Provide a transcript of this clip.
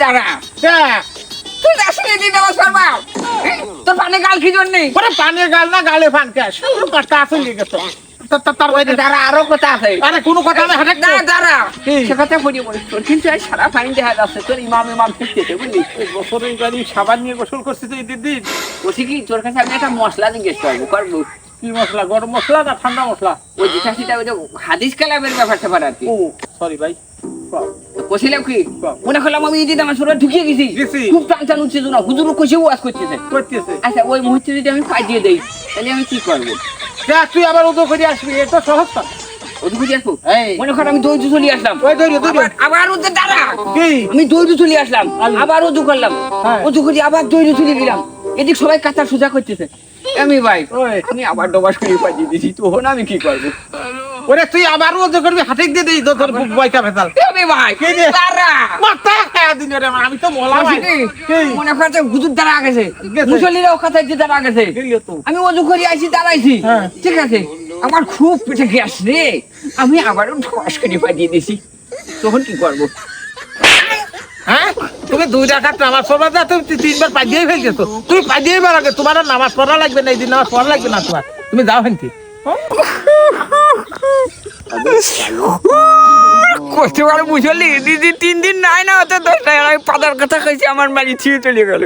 দাঁড়া তুই আসলে দিন আমার সরবা তোর পানে গাল কি জন্য পানের গাল না গালে ফান ক্যাশ কথা আছে গেছে তার দাঁড়া আরো কথা আছে আরে কোনো কথা না হাটে না দাঁড়া সে কথা বলি তোর কিন্তু সারা ফাইন দেখা যাচ্ছে তোর ইমাম ফিরতেছে বুঝলি বছরের গাড়ি সাবান নিয়ে গোসল করছিস এই দিদি বলছি কি তোর কাছে আমি একটা মশলা জিজ্ঞেস করবো করবো কি মশলা গরম মশলা না ঠান্ডা মশলা ওই যেটা সেটা ওই যে হাদিস কালামের ব্যাপারটা পার আর কি ও সরি ভাই বসিলাম কি মনে করলাম আমি এদিন আমার শরীরে ঢুকিয়ে গেছি খুব টান উঠছে না হুজুর কষে ওয়াজ করতেছে আচ্ছা ওই মুহূর্তে যদি আমি পাই দিয়ে দেই তাহলে আমি কি করবো তুই আবার উদো করে আসবি এটা সহজ কথা ওদু করে আসবো মনে কর আমি দৌড় চলে আসলাম আবার ওদের দাঁড়া আমি দৌড় চলে আসলাম আবার ওদু করলাম ওদু করে আবার দৌড় চলে গেলাম এদিক সবাই কাতার সোজা করতেছে আমি ভাই আমি আবার ডবাস করে পাঠিয়ে দিয়েছি তখন আমি কি করবো ওরে তুই আবারও ওদো করবি হাতে দিয়ে দেই তোর বয়কা ভেতাল আমি ভাই দাঁড়া মাথা খায়া দিন রে আমি তো মোলা ভাই মনে করছে হুজুর দাঁড়া গেছে মুসল্লিরাও কাতার দিয়ে দাঁড়া গেছে আমি ওদু করে আইছি দাঁড়াইছি ঠিক আছে আমার খুব পেটে গ্যাস রে আমি আবারও ডবাস করে পাঠিয়ে দিয়েছি তখন কি করবো হ্যাঁ তুমি 2 রাকাত নামাজ পড়বা যা তুমি 3বার পাঠিয়ে ফেল গেছো তুমি পাঠিয়ে বার আগে তোমার নামাজ পড়া লাগবে না এই দিন নামাজ পড়া লাগবে না তোমার তুমি যাও হেনতি কষ্ট করে বুঝলি দিদি 3 দিন নাই না হতে 10 টাকা পাতার কথা কইছি আমার বাড়ি ছিঁড়ে চলে গেল